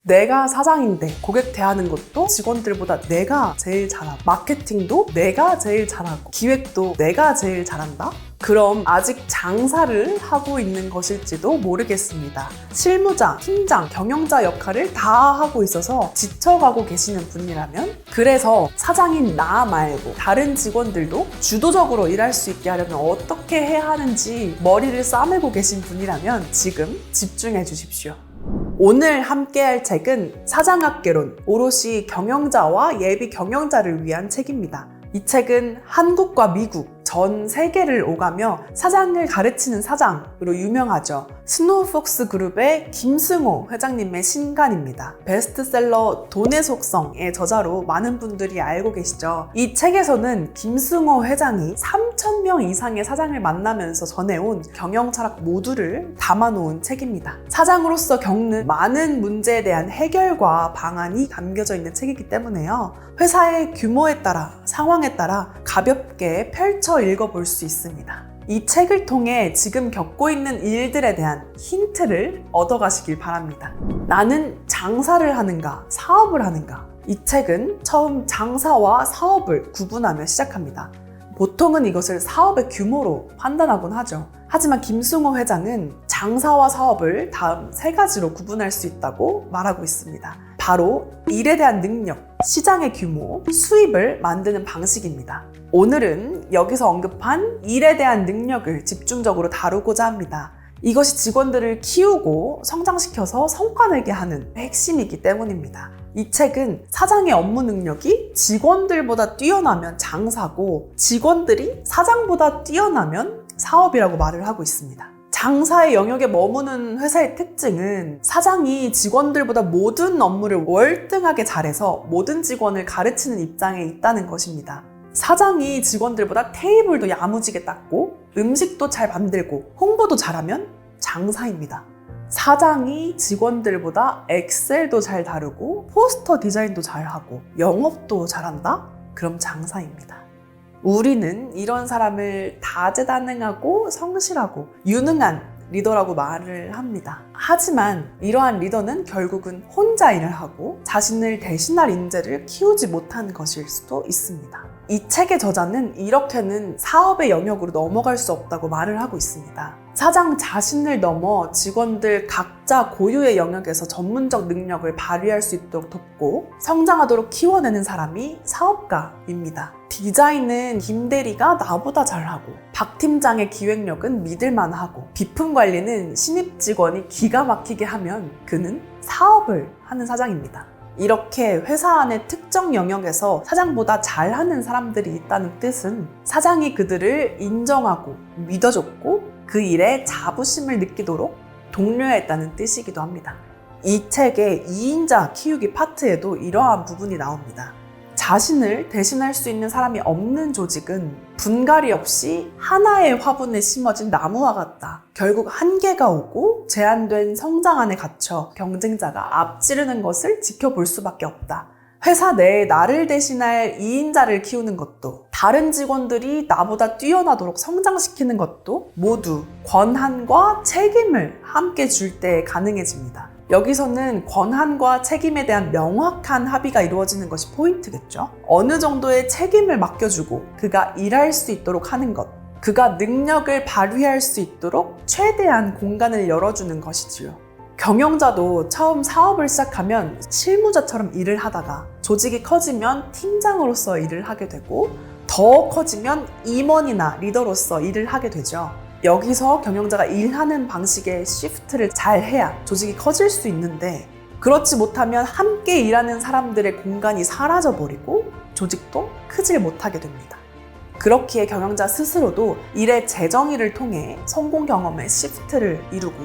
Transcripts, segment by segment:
내가 사장인데 고객 대하는 것도 직원들보다 내가 제일 잘하고, 마케팅도 내가 제일 잘하고, 기획도 내가 제일 잘한다? 그럼 아직 장사를 하고 있는 것일지도 모르겠습니다. 실무자, 팀장, 경영자 역할을 다 하고 있어서 지쳐가고 계시는 분이라면, 그래서 사장인 나 말고 다른 직원들도 주도적으로 일할 수 있게 하려면 어떻게 해야 하는지 머리를 싸매고 계신 분이라면 지금 집중해 주십시오. 오늘 함께할 책은 사장학개론, 오롯이 경영자와 예비 경영자를 위한 책입니다. 이 책은 한국과 미국, 전 세계를 오가며 사장을 가르치는 사장으로 유명하죠. 스노우폭스 그룹의 김승호 회장님의 신간입니다. 베스트셀러 돈의 속성의 저자로 많은 분들이 알고 계시죠. 이 책에서는 김승호 회장이 3,000명 이상의 사장을 만나면서 전해온 경영 철학 모두를 담아놓은 책입니다. 사장으로서 겪는 많은 문제에 대한 해결과 방안이 담겨져 있는 책이기 때문에요. 회사의 규모에 따라, 상황에 따라 가볍게 펼쳐 읽어볼 수 있습니다. 이 책을 통해 지금 겪고 있는 일들에 대한 힌트를 얻어가시길 바랍니다. 나는 장사를 하는가, 사업을 하는가? 이 책은 처음 장사와 사업을 구분하며 시작합니다. 보통은 이것을 사업의 규모로 판단하곤 하죠. 하지만 김승호 회장은 장사와 사업을 다음 3가지로 구분할 수 있다고 말하고 있습니다. 바로 일에 대한 능력, 시장의 규모, 수입을 만드는 방식입니다. 오늘은 여기서 언급한 일에 대한 능력을 집중적으로 다루고자 합니다. 이것이 직원들을 키우고 성장시켜서 성과 내게 하는 핵심이기 때문입니다. 이 책은 사장의 업무 능력이 직원들보다 뛰어나면 장사고, 직원들이 사장보다 뛰어나면 사업이라고 말을 하고 있습니다. 장사의 영역에 머무는 회사의 특징은 사장이 직원들보다 모든 업무를 월등하게 잘해서 모든 직원을 가르치는 입장에 있다는 것입니다. 사장이 직원들보다 테이블도 야무지게 닦고 음식도 잘 만들고 홍보도 잘하면 장사입니다. 사장이 직원들보다 엑셀도 잘 다루고 포스터 디자인도 잘하고 영업도 잘한다? 그럼 장사입니다. 우리는 이런 사람을 다재다능하고 성실하고 유능한 리더라고 말을 합니다. 하지만 이러한 리더는 결국은 혼자 일을 하고 자신을 대신할 인재를 키우지 못한 것일 수도 있습니다. 이 책의 저자는 이렇게는 사업의 영역으로 넘어갈 수 없다고 말을 하고 있습니다. 사장 자신을 넘어 직원들 각자 고유의 영역에서 전문적 능력을 발휘할 수 있도록 돕고 성장하도록 키워내는 사람이 사업가입니다. 디자인은 김 대리가 나보다 잘하고, 박 팀장의 기획력은 믿을만하고, 비품 관리는 신입 직원이 기가 막히게 하면 그는 사업을 하는 사장입니다. 이렇게 회사 안의 특정 영역에서 사장보다 잘하는 사람들이 있다는 뜻은 사장이 그들을 인정하고 믿어줬고 그 일에 자부심을 느끼도록 독려했다는 뜻이기도 합니다. 이 책의 2인자 키우기 파트에도 이러한 부분이 나옵니다. 자신을 대신할 수 있는 사람이 없는 조직은 분갈이 없이 하나의 화분에 심어진 나무와 같다. 결국 한계가 오고 제한된 성장 안에 갇혀 경쟁자가 앞지르는 것을 지켜볼 수밖에 없다. 회사 내에 나를 대신할 2인자를 키우는 것도, 다른 직원들이 나보다 뛰어나도록 성장시키는 것도 모두 권한과 책임을 함께 줄 때 가능해집니다. 여기서는 권한과 책임에 대한 명확한 합의가 이루어지는 것이 포인트겠죠. 어느 정도의 책임을 맡겨주고 그가 일할 수 있도록 하는 것, 그가 능력을 발휘할 수 있도록 최대한 공간을 열어주는 것이지요. 경영자도 처음 사업을 시작하면 실무자처럼 일을 하다가 조직이 커지면 팀장으로서 일을 하게 되고, 더 커지면 임원이나 리더로서 일을 하게 되죠. 여기서 경영자가 일하는 방식의 시프트를 잘 해야 조직이 커질 수 있는데, 그렇지 못하면 함께 일하는 사람들의 공간이 사라져버리고 조직도 크질 못하게 됩니다. 그렇기에 경영자 스스로도 일의 재정의를 통해 성공 경험의 시프트를 이루고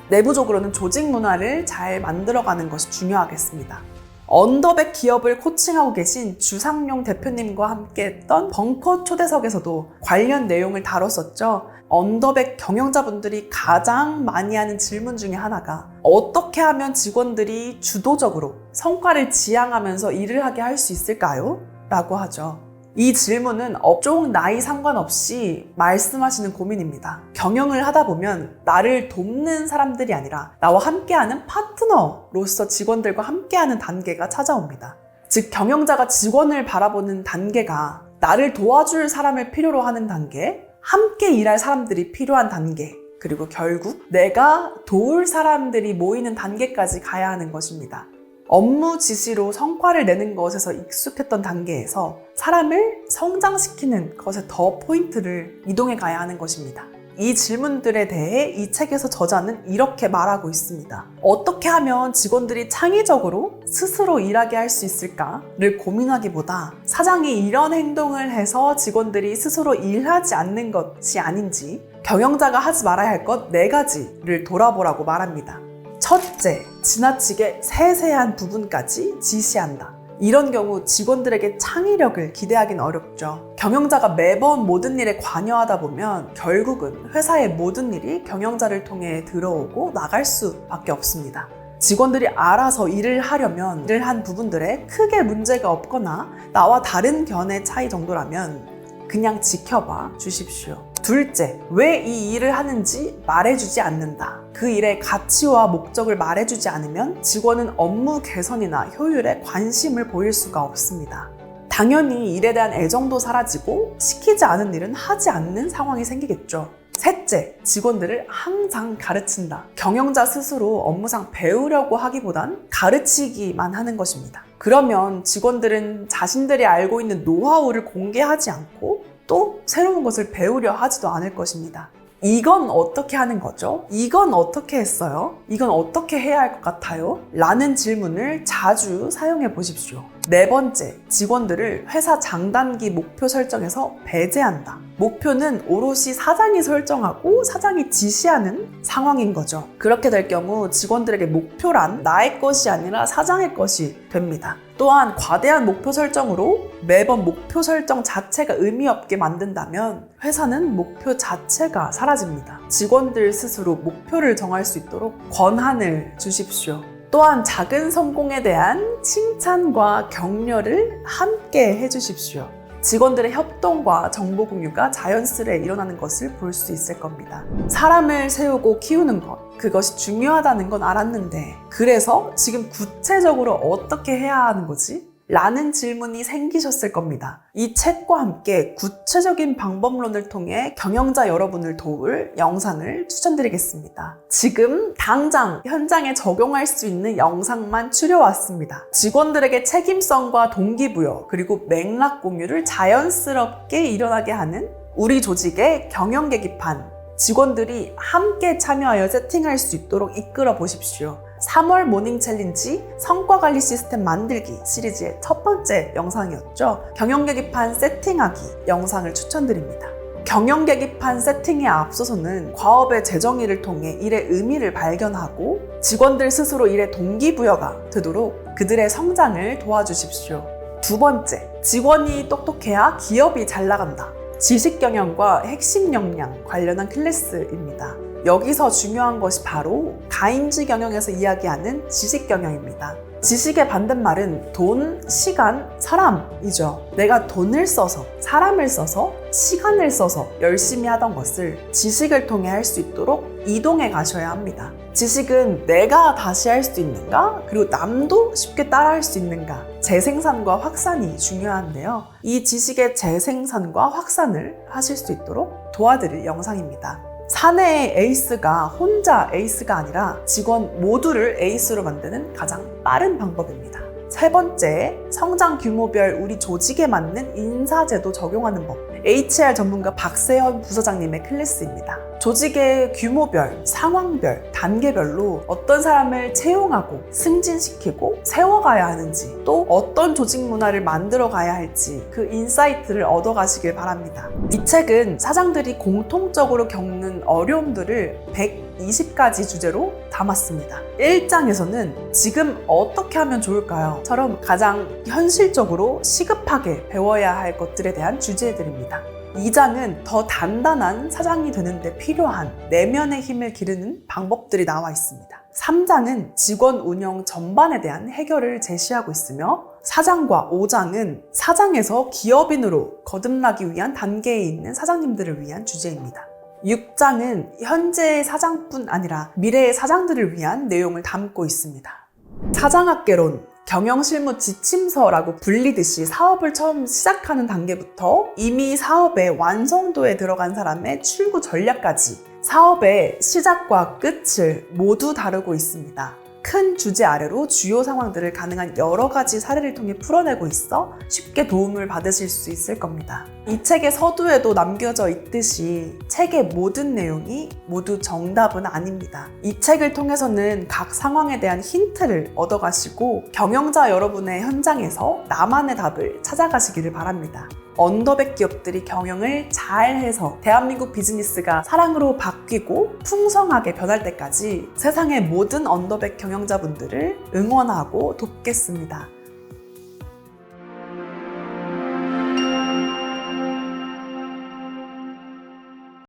내부적으로는 조직 문화를 잘 만들어가는 것이 중요하겠습니다. 언더백 기업을 코칭하고 계신 주상용 대표님과 함께 했던 벙커 초대석에서도 관련 내용을 다뤘었죠. 언더백 경영자분들이 가장 많이 하는 질문 중에 하나가 어떻게 하면 직원들이 주도적으로 성과를 지향하면서 일을 하게 할 수 있을까요? 라고 하죠. 이 질문은 업종 나이 상관없이 말씀하시는 고민입니다. 경영을 하다 보면 나를 돕는 사람들이 아니라 나와 함께하는 파트너로서 직원들과 함께하는 단계가 찾아옵니다. 즉 경영자가 직원을 바라보는 단계가 나를 도와줄 사람을 필요로 하는 단계, 함께 일할 사람들이 필요한 단계, 그리고 결국 내가 도울 사람들이 모이는 단계까지 가야 하는 것입니다. 업무 지시로 성과를 내는 것에서 익숙했던 단계에서 사람을 성장시키는 것에 더 포인트를 이동해 가야 하는 것입니다. 이 질문들에 대해 이 책에서 저자는 이렇게 말하고 있습니다. 어떻게 하면 직원들이 창의적으로 스스로 일하게 할 수 있을까를 고민하기보다 사장이 이런 행동을 해서 직원들이 스스로 일하지 않는 것이 아닌지 경영자가 하지 말아야 할 것 4가지를 돌아보라고 말합니다. 첫째, 지나치게 세세한 부분까지 지시한다. 이런 경우 직원들에게 창의력을 기대하기는 어렵죠. 경영자가 매번 모든 일에 관여하다 보면 결국은 회사의 모든 일이 경영자를 통해 들어오고 나갈 수밖에 없습니다. 직원들이 알아서 일을 하려면 일을 한 부분들에 크게 문제가 없거나 나와 다른 견해 차이 정도라면 그냥 지켜봐 주십시오. 둘째, 왜 이 일을 하는지 말해주지 않는다. 그 일의 가치와 목적을 말해주지 않으면 직원은 업무 개선이나 효율에 관심을 보일 수가 없습니다. 당연히 일에 대한 애정도 사라지고 시키지 않은 일은 하지 않는 상황이 생기겠죠. 셋째, 직원들을 항상 가르친다. 경영자 스스로 업무상 배우려고 하기보단 가르치기만 하는 것입니다. 그러면 직원들은 자신들이 알고 있는 노하우를 공개하지 않고 또 새로운 것을 배우려 하지도 않을 것입니다. 이건 어떻게 하는 거죠? 이건 어떻게 했어요? 이건 어떻게 해야 할 것 같아요? 라는 질문을 자주 사용해 보십시오. 네 번째, 직원들을 회사 장단기 목표 설정에서 배제한다. 목표는 오롯이 사장이 설정하고 사장이 지시하는 상황인 거죠. 그렇게 될 경우 직원들에게 목표란 나의 것이 아니라 사장의 것이 됩니다. 또한 과대한 목표 설정으로 매번 목표 설정 자체가 의미 없게 만든다면 회사는 목표 자체가 사라집니다. 직원들 스스로 목표를 정할 수 있도록 권한을 주십시오. 또한 작은 성공에 대한 칭찬과 격려를 함께 해주십시오. 직원들의 협동과 정보 공유가 자연스레 일어나는 것을 볼 수 있을 겁니다. 사람을 세우고 키우는 것, 그것이 중요하다는 건 알았는데 그래서 지금 구체적으로 어떻게 해야 하는 거지? 라는 질문이 생기셨을 겁니다. 이 책과 함께 구체적인 방법론을 통해 경영자 여러분을 도울 영상을 추천드리겠습니다. 지금 당장 현장에 적용할 수 있는 영상만 추려왔습니다. 직원들에게 책임성과 동기부여 그리고 맥락 공유를 자연스럽게 일어나게 하는 우리 조직의 경영 계기판, 직원들이 함께 참여하여 세팅할 수 있도록 이끌어 보십시오. 3월 모닝 챌린지 성과관리 시스템 만들기 시리즈의 첫 번째 영상이었죠. 경영 계기판 세팅하기 영상을 추천드립니다. 경영 계기판 세팅에 앞서서는 과업의 재정의를 통해 일의 의미를 발견하고 직원들 스스로 일의 동기부여가 되도록 그들의 성장을 도와주십시오. 두 번째, 직원이 똑똑해야 기업이 잘 나간다. 지식경영과 핵심 역량 관련한 클래스입니다. 여기서 중요한 것이 바로 가임지 경영에서 이야기하는 지식경영입니다. 지식의 반대말은 돈, 시간, 사람이죠. 내가 돈을 써서, 사람을 써서, 시간을 써서 열심히 하던 것을 지식을 통해 할 수 있도록 이동해 가셔야 합니다. 지식은 내가 다시 할 수 있는가? 그리고 남도 쉽게 따라할 수 있는가? 재생산과 확산이 중요한데요. 이 지식의 재생산과 확산을 하실 수 있도록 도와드릴 영상입니다. 사내의 에이스가 혼자 에이스가 아니라 직원 모두를 에이스로 만드는 가장 빠른 방법입니다. 세 번째, 성장 규모별 우리 조직에 맞는 인사제도 적용하는 법. HR 전문가 박세현 부서장님의 클래스입니다. 조직의 규모별, 상황별, 단계별로 어떤 사람을 채용하고 승진시키고 세워가야 하는지 또 어떤 조직 문화를 만들어 가야 할지 그 인사이트를 얻어가시길 바랍니다. 이 책은 사장들이 공통적으로 겪는 어려움들을 120가지 주제로 담았습니다. 1장에서는 지금 어떻게 하면 좋을까요? 처럼 가장 현실적으로 시급하게 배워야 할 것들에 대한 주제들입니다. 2장은 더 단단한 사장이 되는 데 필요한 내면의 힘을 기르는 방법들이 나와 있습니다. 3장은 직원 운영 전반에 대한 해결을 제시하고 있으며 4장과 5장은 사장에서 기업인으로 거듭나기 위한 단계에 있는 사장님들을 위한 주제입니다. 6장은 현재의 사장뿐 아니라 미래의 사장들을 위한 내용을 담고 있습니다. 사장학개론, 경영실무 지침서라고 불리듯이 사업을 처음 시작하는 단계부터 이미 사업의 완성도에 들어간 사람의 출구 전략까지 사업의 시작과 끝을 모두 다루고 있습니다. 큰 주제 아래로 주요 상황들을 가능한 여러 가지 사례를 통해 풀어내고 있어 쉽게 도움을 받으실 수 있을 겁니다. 이 책의 서두에도 남겨져 있듯이 책의 모든 내용이 모두 정답은 아닙니다. 이 책을 통해서는 각 상황에 대한 힌트를 얻어가시고 경영자 여러분의 현장에서 나만의 답을 찾아가시기를 바랍니다. 언더백 기업들이 경영을 잘해서 대한민국 비즈니스가 사랑으로 바뀌고 풍성하게 변할 때까지 세상의 모든 언더백 경영자분들을 응원하고 돕겠습니다.